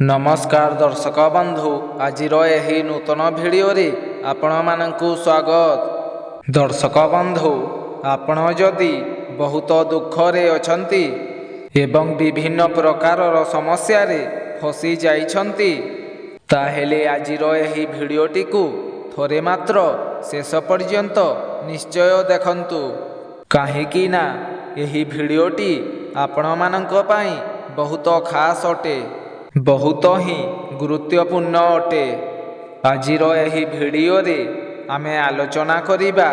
नमस्कार दर्शक बंधु आज यही नूतन भिडियोरे आपण मानकु स्वागत। दर्शक बंधु आपण जदि बहुत दुखरे अछंती एवं विभिन्न प्रकारर समस्या रे फसी जाइछंती ताहेले आजिर यही भिडियोटी को थोरे मात्र शेष पर्यंत निश्चय देखंतु काहेकि ना यही भिडियोटी आपण मानक पई बहुत खास अटे, बहुत ही गुरुत्वपूर्ण अटे। आजिर यही भिडियोरे आमे आलोचना करिबा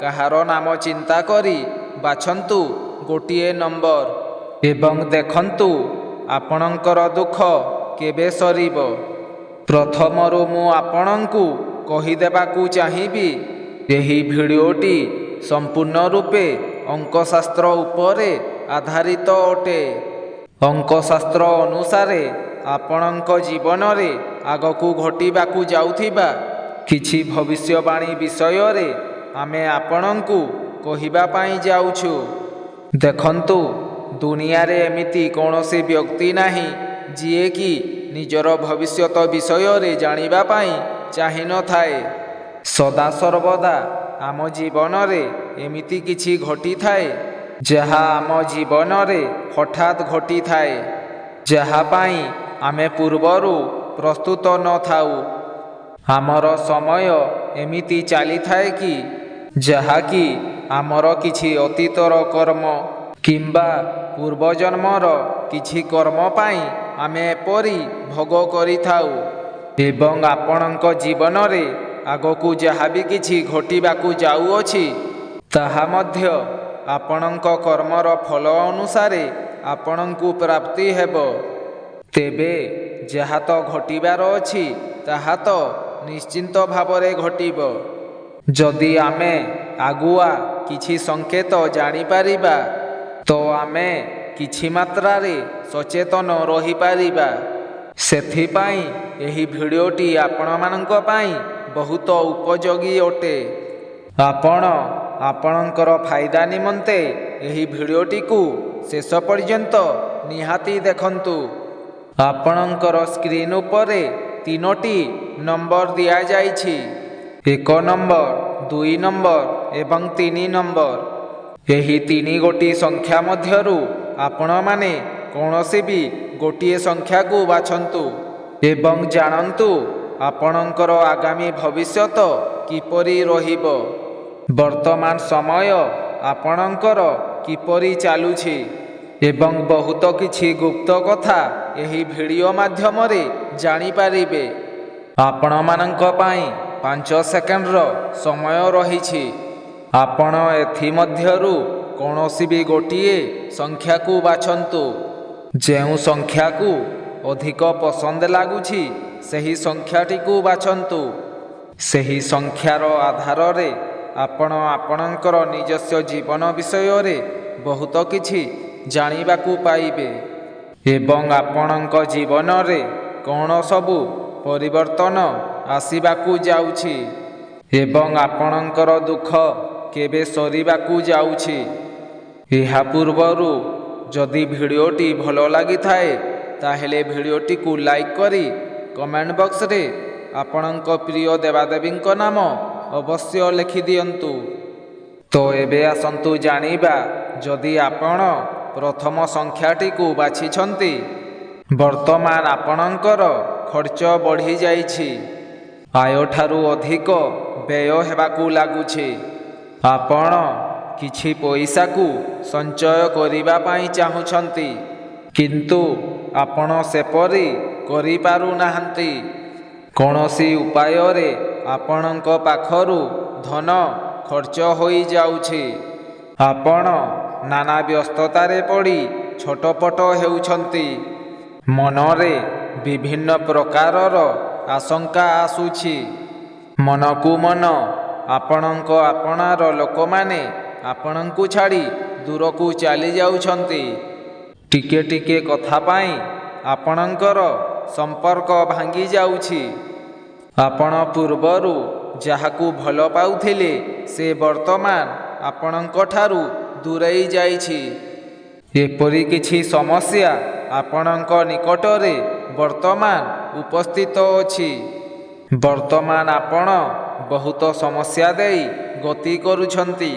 कहार नाम चिंता करी बाछंतु गोटिए नंबर एवं देखंतु आपणकर दुख केबे सरीब। प्रथमरु मु आपणंकु कहिदेबाकु चाहिबी यही भिडियोटी संपूर्ण रूपे अंकशास्त्र उपरे आधारित अटे। अंकशास्त्र अनुसारे आपणक जीवन रे आगकू घटिबाकू जाउथिबा किछि भविष्यवाणी विषय रे आमे आपणंकु कहिबा पाई जाउछु। देखंतु दुनिया रे एमिति कोनोसी व्यक्ति नाही जिए कि निजर भविष्यत विषय रे जानिबा पाई चाहि न थाए। सदा सर्वदा आम जीवन रे एमिति किछि घटी थाए जहा आम जीवन रे हठात घटी थाए, जहा पाई आमे पूर्वरु प्रस्तुत न थाउ। आमर समय एमिति चली थाए कि जहा कि आमर किछि अतीतर कर्म किंबा पूर्वजन्मर किछि कर्म पाई आमे एपरि भोग करि थाउ एवं आपणक जीवन रे आगकू जहा भी किछि घटिबाकू जाउअछि ताहा मध्य आपणक कर्मर फल अनुसारे आपणंकु प्राप्ति हेबो। तेबे जहा तो घटिबार अछि ताहा तो निश्चिंत भावरे घटिब। जदि आमे आगुआ किछि संकेत जानि पारिबा तो आमे किछि मात्रारे सचेतन रहि पारिबा। सेथिपाई एही भिडियोटी आपण मानक पाई बहुत उपयोगी अटे। आपण आपणकर फायदा निमंते एही भिडियोटी को शेष पर्यंत निहाती देखंतु। आपणकर स्क्रीन उपरे तीनोटी नंबर दिया जाइछि, 1 नंबर, 2 नंबर एवं 3 नंबर। एही 3 गोटी संख्या मध्यरु आपण माने कोनोसी भी गोटिए संख्या को बाछंतु एवं जानंतु आपणकर आगामी भविष्यत किपरि रहिबो। वर्तमान समय आपणकर किपरि चालुछि एवं बहुत किछि गुप्त कथा एही भिडियो माध्यम रे जानि पारिबे। आपण मानक पाई 5 सेकेंडर समय रहिछि। आपण एथि मध्यरु कोनोसी भी गोटिए संख्या को बाछंतु। जेउ संख्या को अधिक पसंद लागुछि सेही संख्याटी को बाछंतु। सेही संख्यार आधार रे आपण आपणकर निजस्व जीवन विषय रे बहुत किछि जानिबाकू पाइबे एवं आपणक जीवन रे कोन सबु परिवर्तन आसीबाकू जाउछि एवं आपणकर दुख केबे सरीबाकू जाउछि। एहा पूर्वरु जदि भिडियोटी भलो लागि थाए ताहेले भिडियोटी को लाइक करी कमेंट बॉक्स रे आपणक प्रिय देवादेवींक नाम अवश्य लिखि दियंतु। तो एबे आसंतु जानिबा जदि आपण प्रथम संख्याटी को बाछिछंती वर्तमान आपणकर खर्च बढ़ी जाइछि, आय ठारू अधिक व्यय हेबाकू लागुछि। आपण किछि पैसा को संचय करिबा पाई चाहुछंती किंतु आपण सेपरि करि पारु नाहंती। कोनोसी उपाय रे आपणक पाखरु धन खर्च होई जाउछि। आपण नाना व्यस्ततारे पड़ी छटपट हेउछंती। मनरे विभिन्न प्रकारर आशंका आसुछि। मनकु मन आपणक आपणार लोकमाने आपणंकु छाड़ी दूरकू चली जाउछंती। टिके टिके कथा पाई आपणंकर संपर्क भांगी जाउछि। आपण पूर्वरु जाहाकू भलो पाउथिले से वर्तमान आपणंक ठारू दूरेई जाइछि। एपरि किछि समस्या आपणंक निकटरे ବର୍ତ୍ତମାନ ଉପସ୍ଥିତ ଅଛି। ବର୍ତ୍ତମାନ ଆପଣ ବହୁତ ସମସ୍ୟା ଦେଇ ଗତି କରୁଛନ୍ତି।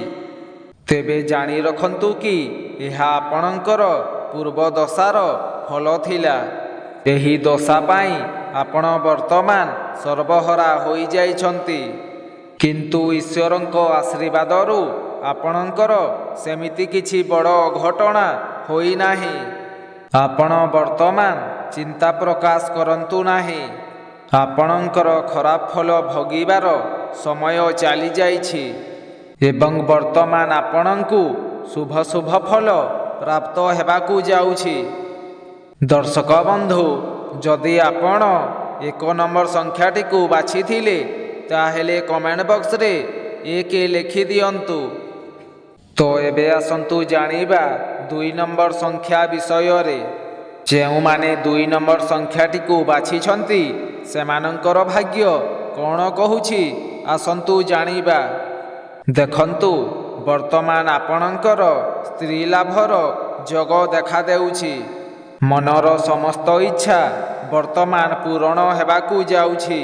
ତେବେ ଜାଣି ରଖନ୍ତୁ କି ଏହା ଆପଣଙ୍କର ପୂର୍ବ ଦଶାର ଫଳ ଥିଲା। ଏହି ଦଶା ପାଇଁ ଆପଣ ବର୍ତ୍ତମାନ ସର୍ବହରା ହୋଇଯାଇଛନ୍ତି। କିନ୍ତୁ ଈଶ୍ୱରଙ୍କ ଆଶୀର୍ବାଦରୁ ଆପଣଙ୍କର ସେମିତି କିଛି ବଡ଼ ଅଘଟଣା ହୋଇନାହିଁ। ଆପଣ ବର୍ତ୍ତମାନ ଚିନ୍ତା ପ୍ରକାଶ କରନ୍ତୁ ନାହିଁ। ଆପଣଙ୍କର ଖରାପ ଫଳ ଭୋଗିବାର ସମୟ ଚାଲିଯାଇଛି ଏବଂ ବର୍ତ୍ତମାନ ଆପଣଙ୍କୁ ଶୁଭ ଶୁଭ ଫଳ ପ୍ରାପ୍ତ ହେବାକୁ ଯାଉଛି। ଦର୍ଶକ ବନ୍ଧୁ, ଯଦି ଆପଣ 1 ନମ୍ବର ସଂଖ୍ୟାଟିକୁ ବାଛିଥିଲେ ତାହେଲେ କମେଣ୍ଟ ବକ୍ସରେ 1 ଲେଖିଦିଅନ୍ତୁ। ତ ଏବେ ଆସନ୍ତୁ ଜାଣିବା 2 ନମ୍ବର ସଂଖ୍ୟା ବିଷୟରେ। ଯେଉଁମାନେ 2 ନମ୍ବର ସଂଖ୍ୟାଟିକୁ ବାଛିଛନ୍ତି ସେମାନଙ୍କର ଭାଗ୍ୟ କ'ଣ କହୁଛି ଆସନ୍ତୁ ଜାଣିବା। ଦେଖନ୍ତୁ, ବର୍ତ୍ତମାନ ଆପଣଙ୍କର ସ୍ତ୍ରୀ ଲାଭର ଯୋଗ ଦେଖାଦେଉଛି। ମନର ସମସ୍ତ ଇଚ୍ଛା ବର୍ତ୍ତମାନ ପୂରଣ ହେବାକୁ ଯାଉଛି।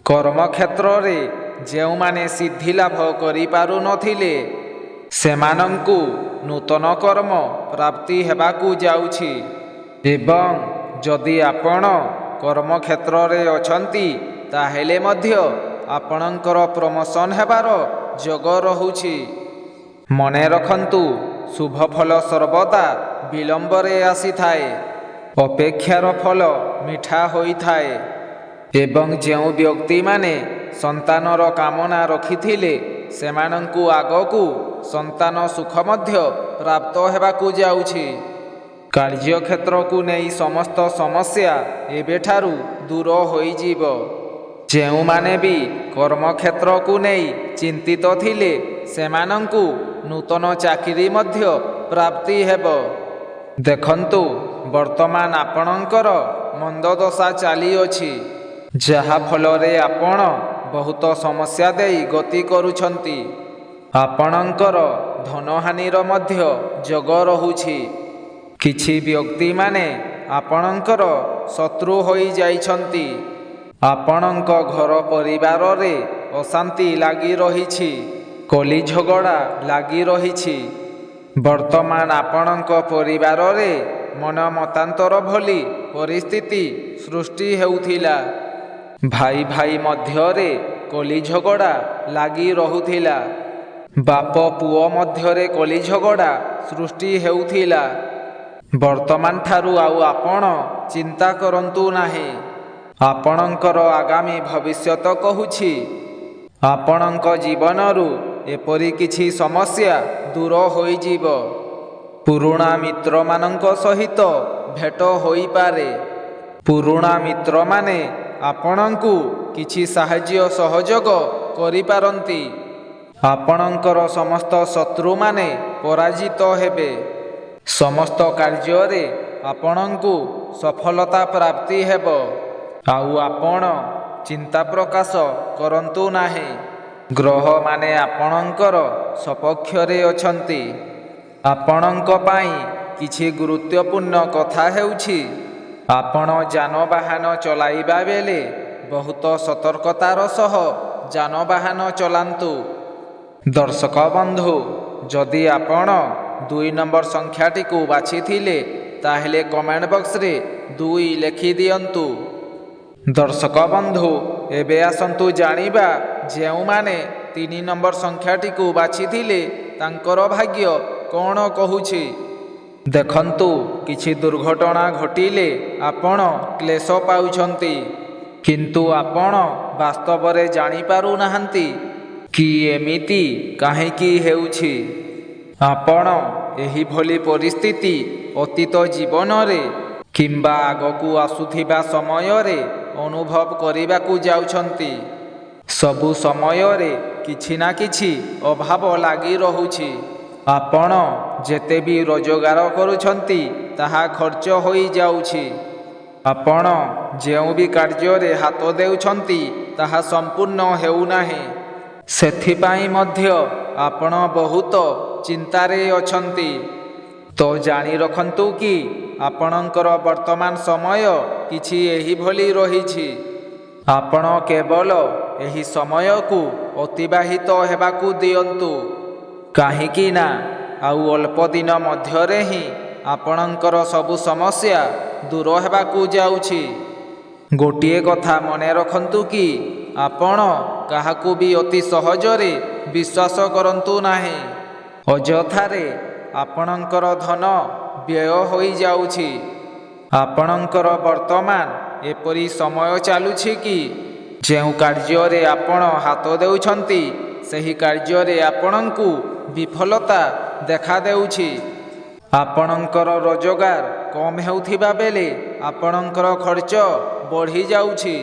କର୍ମକ୍ଷେତ୍ରରେ ଯେଉଁମାନେ ସିଦ୍ଧି ଲାଭ କରିପାରୁନଥିଲେ ସେମାନଙ୍କୁ ନୂତନ କର୍ମ ପ୍ରାପ୍ତି ହେବାକୁ ଯାଉଛି। ଏବଂ ଯଦି ଆପଣ କର୍ମକ୍ଷେତ୍ରରେ ଅଛନ୍ତି ତାହେଲେ ମଧ୍ୟ ଆପଣଙ୍କର ପ୍ରମୋଶନ ହେବାର ଯୋଗ ରହୁଛି। ମନେ ରଖନ୍ତୁ, ଶୁଭ ଫଳ ସର୍ବଦା ବିଳମ୍ବରେ ଆସିଥାଏ। ଅପେକ୍ଷାର ଫଳ ମିଠା ହୋଇଥାଏ। ଏବଂ ଯେଉଁ ବ୍ୟକ୍ତିମାନେ ସନ୍ତାନର କାମନା ରଖିଥିଲେ ସେମାନଙ୍କୁ ଆଗକୁ ସନ୍ତାନ ସୁଖ ମଧ୍ୟ ପ୍ରାପ୍ତ ହେବାକୁ ଯାଉଛି। କାର୍ଯ୍ୟକ୍ଷେତ୍ରକୁ ନେଇ ସମସ୍ତ ସମସ୍ୟା ଏବେଠାରୁ ଦୂର ହୋଇଯିବ। ଯେଉଁମାନେ ବି କର୍ମକ୍ଷେତ୍ରକୁ ନେଇ ଚିନ୍ତିତ ଥିଲେ ସେମାନଙ୍କୁ ନୂତନ ଚାକିରି ମଧ୍ୟ ପ୍ରାପ୍ତି ହେବ। ଦେଖନ୍ତୁ, ବର୍ତ୍ତମାନ ଆପଣଙ୍କର ମନ୍ଦ ଦଶା ଚାଲିଅଛି, ଯାହା ଫଳରେ ଆପଣ ବହୁତ ସମସ୍ୟା ଦେଇ ଗତି କରୁଛନ୍ତି। ଆପଣଙ୍କର ଧନହାନିର ମଧ୍ୟ ଯୋଗ ରହୁଛି। କିଛି ବ୍ୟକ୍ତିମାନେ ଆପଣଙ୍କର ଶତ୍ରୁ ହୋଇଯାଇଛନ୍ତି। ଆପଣଙ୍କ ଘର ପରିବାରରେ ଅଶାନ୍ତି ଲାଗି ରହିଛି। କଳି ଝଗଡ଼ା ଲାଗି ରହିଛି। ବର୍ତ୍ତମାନ ଆପଣଙ୍କ ପରିବାରରେ ମନ ମତାନ୍ତର ଭଳି ପରିସ୍ଥିତି ସୃଷ୍ଟି ହେଉଥିଲା। ଭାଇ ଭାଇ ମଧ୍ୟରେ କଳି ଝଗଡ଼ା ଲାଗି ରହୁଥିଲା। ବାପ ପୁଅ ମଧ୍ୟରେ କଳି ଝଗଡ଼ା ସୃଷ୍ଟି ହେଉଥିଲା। ବର୍ତ୍ତମାନ ଠାରୁ ଆଉ ଆପଣ ଚିନ୍ତା କରନ୍ତୁ ନାହିଁ। ଆପଣଙ୍କର ଆଗାମୀ ଭବିଷ୍ୟତ କହୁଛି ଆପଣଙ୍କ ଜୀବନରୁ ଏପରି କିଛି ସମସ୍ୟା ଦୂର ହୋଇଯିବ। ପୁରୁଣା ମିତ୍ରମାନଙ୍କ ସହିତ ଭେଟ ହୋଇପାରେ। ପୁରୁଣା ମିତ୍ରମାନେ ଆପଣଙ୍କୁ କିଛି ସାହାଯ୍ୟ ସହଯୋଗ କରିପାରନ୍ତି। ଆପଣଙ୍କର ସମସ୍ତ ଶତ୍ରୁମାନେ ପରାଜିତ ହେବେ। ସମସ୍ତ କାର୍ଯ୍ୟରେ ଆପଣଙ୍କୁ ସଫଳତା ପ୍ରାପ୍ତି ହେବ। ଆଉ ଆପଣ ଚିନ୍ତା ପ୍ରକାଶ କରନ୍ତୁ ନାହିଁ। ଗ୍ରହମାନେ ଆପଣଙ୍କର ସପକ୍ଷରେ ଅଛନ୍ତି। ଆପଣଙ୍କ ପାଇଁ କିଛି ଗୁରୁତ୍ୱପୂର୍ଣ୍ଣ କଥା ହେଉଛି ଆପଣ ଯାନବାହନ ଚଲାଇବା ବେଳେ ବହୁତ ସତର୍କତାର ସହ ଯାନବାହନ ଚଲାନ୍ତୁ। ଦର୍ଶକ ବନ୍ଧୁ, ଯଦି ଆପଣ 2 ନମ୍ବର ସଂଖ୍ୟାଟିକୁ ବାଛିଥିଲେ ତାହେଲେ କମେଣ୍ଟ ବକ୍ସରେ 2 ଲେଖିଦିଅନ୍ତୁ। ଦର୍ଶକ ବନ୍ଧୁ, ଏବେ ଆସନ୍ତୁ ଜାଣିବା ଯେଉଁମାନେ 3 ନମ୍ବର ସଂଖ୍ୟାଟିକୁ ବାଛିଥିଲେ ତାଙ୍କର ଭାଗ୍ୟ କ'ଣ କହୁଛି। ଦେଖନ୍ତୁ, କିଛି ଦୁର୍ଘଟଣା ଘଟିଲେ ଆପଣ କ୍ଲେଶ ପାଉଛନ୍ତି। କିନ୍ତୁ ଆପଣ ବାସ୍ତବରେ ଜାଣିପାରୁନାହାନ୍ତି କି ଏମିତି କାହିଁକି ହେଉଛି। ଆପଣ ଏହିଭଳି ପରିସ୍ଥିତି ଅତୀତ ଜୀବନରେ କିମ୍ବା ଆଗକୁ ଆସୁଥିବା ସମୟରେ ଅନୁଭବ କରିବାକୁ ଯାଉଛନ୍ତି। ସବୁ ସମୟରେ କିଛି ନା କିଛି ଅଭାବ ଲାଗି ରହୁଛି। ଆପଣ ଯେତେ ବି ରୋଜଗାର କରୁଛନ୍ତି ତାହା ଖର୍ଚ୍ଚ ହୋଇଯାଉଛି। ଆପଣ ଯେଉଁ ବି କାର୍ଯ୍ୟରେ ହାତ ଦେଉଛନ୍ତି ତାହା ସମ୍ପୂର୍ଣ୍ଣ ହେଉନାହିଁ। ସେଥିପାଇଁ ମଧ୍ୟ ଆପଣ ବହୁତ ଚିନ୍ତାରେ ଅଛନ୍ତି। ତ ଜାଣି ରଖନ୍ତୁ କି ଆପଣଙ୍କର ବର୍ତ୍ତମାନ ସମୟ କିଛି ଏହିଭଳି ରହିଛି। ଆପଣ କେବଳ ଏହି ସମୟକୁ ଅତିବାହିତ ହେବାକୁ ଦିଅନ୍ତୁ, କାହିଁକି ନା ଆଉ ଅଳ୍ପ ଦିନ ମଧ୍ୟରେ ହିଁ ଆପଣଙ୍କର ସବୁ ସମସ୍ୟା ଦୂର ହେବାକୁ ଯାଉଛି। ଗୋଟିଏ କଥା ମନେ ରଖନ୍ତୁ କି ଆପଣ କାହାକୁ ବି ଅତି ସହଜରେ ବିଶ୍ୱାସ କରନ୍ତୁ ନାହିଁ। ଅଯଥାରେ ଆପଣଙ୍କର ଧନ ବ୍ୟୟ ହୋଇଯାଉଛି। ଆପଣଙ୍କର ବର୍ତ୍ତମାନ ଏପରି ସମୟ ଚାଲୁଛି କି ଯେଉଁ କାର୍ଯ୍ୟରେ ଆପଣ ହାତ ଦେଉଛନ୍ତି ସେହି କାର୍ଯ୍ୟରେ ଆପଣଙ୍କୁ ବିଫଲତା ଦେଖାଦେଉଛି। ଆପଣଙ୍କର ରୋଜଗାର କମ୍ ହେଉଥିବା ବେଳେ ଆପଣଙ୍କର ଖର୍ଚ୍ଚ ବଢ଼ିଯାଉଛି।